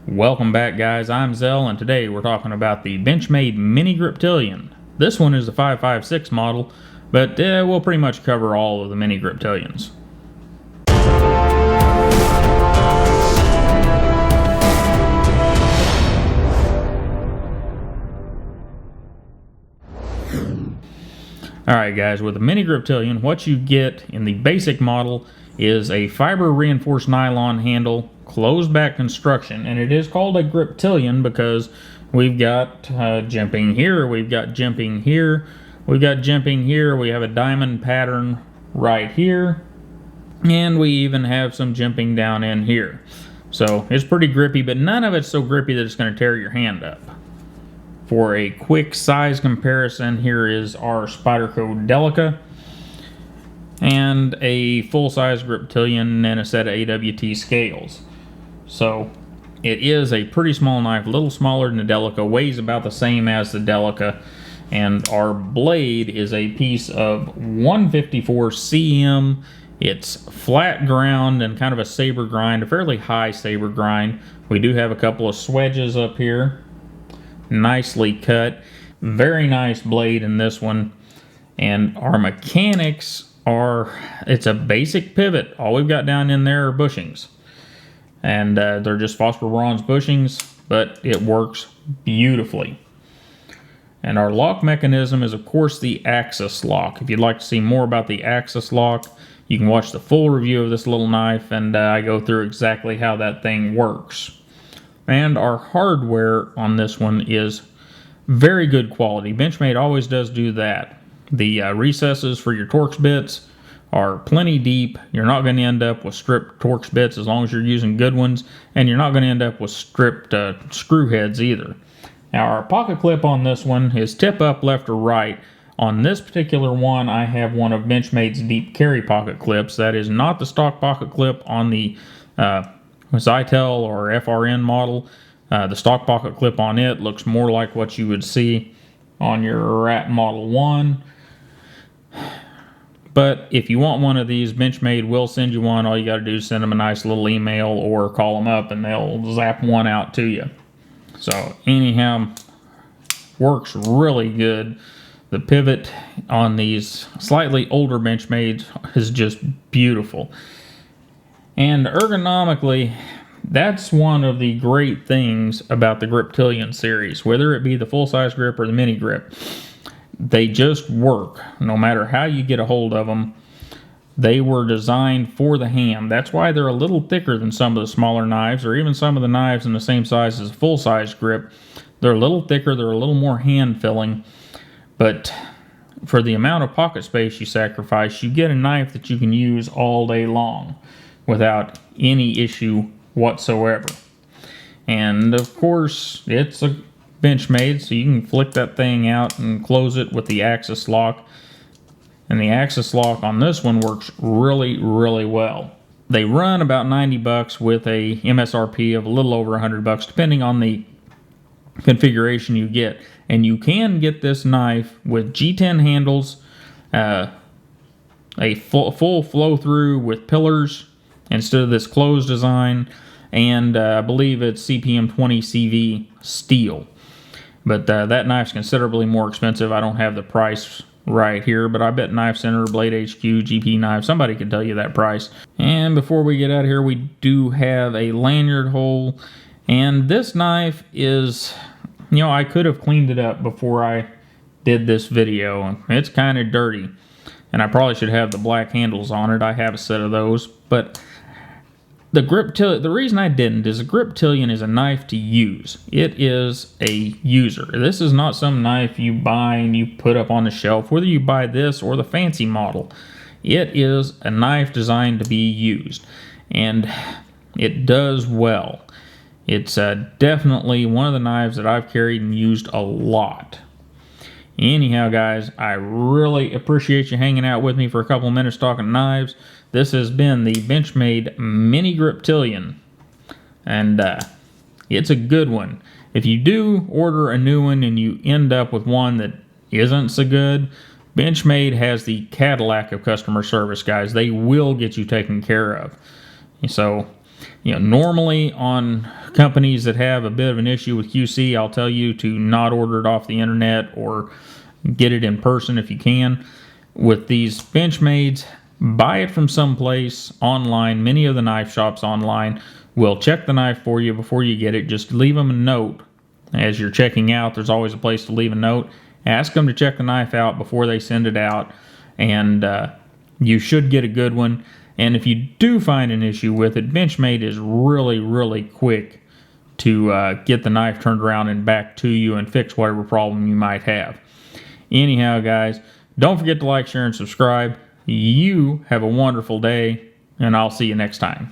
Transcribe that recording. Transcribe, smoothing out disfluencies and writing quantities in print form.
Welcome back, guys. I'm Zell, and today we're talking about the Benchmade Mini Griptilian. This one is the 556 model, but we'll pretty much cover all of the Mini Griptilians. Alright guys, with the Mini Griptilian, what you get in the basic model is a fiber reinforced nylon handle, closed back construction, and it is called a Griptilian because we've got jimping here, we've got jimping here, we've got jimping here, we have a diamond pattern right here, and we even have some jimping down in here. So it's pretty grippy, but none of it's so grippy that it's going to tear your hand up. For a quick size comparison, here is our Spyderco Delica and a full-size Griptilian and a set of AWT scales. So it is a pretty small knife, a little smaller than the Delica, weighs about the same as the Delica, and our blade is a piece of 154 cm. It's flat ground and kind of a saber grind, a fairly high saber grind. We do have a couple of swedges up here, nicely cut. Very nice blade in this one, and our mechanics are, it's a basic pivot. All we've got down in there are bushings, and they're just phosphor bronze bushings, but it works beautifully. And our lock mechanism is of course the axis lock. If you'd like to see more about the axis lock, you can watch the full review of this little knife, and I go through exactly how that thing works. And our hardware on this one is very good quality. Benchmade always does do that. The recesses for your Torx bits are plenty deep. You're not going to end up with stripped Torx bits as long as you're using good ones, and you're not going to end up with stripped screw heads either. Now our pocket clip on this one is tip up, left or right. On this particular one, I have one of Benchmade's deep carry pocket clips. That is not the stock pocket clip on the Zytel or FRN model. The stock pocket clip on it looks more like what you would see on your Rat Model 1. But if you want one of these, Benchmade will send you one. All you got to do is send them a nice little email or call them up and they'll zap one out to you. So anyhow, works really good. The pivot on these slightly older Benchmades is just beautiful. And ergonomically, that's one of the great things about the Griptilian series, whether it be the full-size grip or the mini grip. They just work. No matter how you get a hold of them, they were designed for the hand. That's why they're a little thicker than some of the smaller knives, or even some of the knives in the same size as a full-size grip. They're a little thicker, they're a little more hand-filling, but for the amount of pocket space you sacrifice, you get a knife that you can use all day long without any issue whatsoever. And of course, it's a Benchmade, so you can flick that thing out and close it with the axis lock. And the axis lock on this one works really, really well. They run about 90 bucks with a MSRP of a little over 100 bucks, depending on the configuration you get. And you can get this knife with G10 handles, a full flow through with pillars instead of this closed design, and I believe it's CPM 20 CV steel. But that knife's considerably more expensive. I don't have the price right here, but I bet Knife Center, Blade HQ, GP Knife, somebody can tell you that price. And before we get out of here, we do have a lanyard hole, and this knife is, you know, I could have cleaned it up before I did this video. It's kind of dirty, and I probably should have the black handles on it. I have a set of those, but the reason I didn't is a Griptilian is a knife to use. It is a user. This is not some knife you buy and you put up on the shelf, whether you buy this or the fancy model. It is a knife designed to be used, and it does well. It's definitely one of the knives that I've carried and used a lot. Anyhow, guys, I really appreciate you hanging out with me for a couple of minutes talking knives. This has been the Benchmade Mini Griptilian, and it's a good one. If you do order a new one and you end up with one that isn't so good, Benchmade has the Cadillac of customer service, guys. They will get you taken care of. So Normally on companies that have a bit of an issue with QC, I'll tell you to not order it off the internet or get it in person if you can. With these Benchmades, buy it from someplace online. Many of the knife shops online will check the knife for you before you get it. Just leave them a note as you're checking out. There's always a place to leave a note. Ask them to check the knife out before they send it out, and you should get a good one. And if you do find an issue with it, Benchmade is really, really quick to get the knife turned around and back to you and fix whatever problem you might have. Anyhow, guys, don't forget to like, share, and subscribe. You have a wonderful day, and I'll see you next time.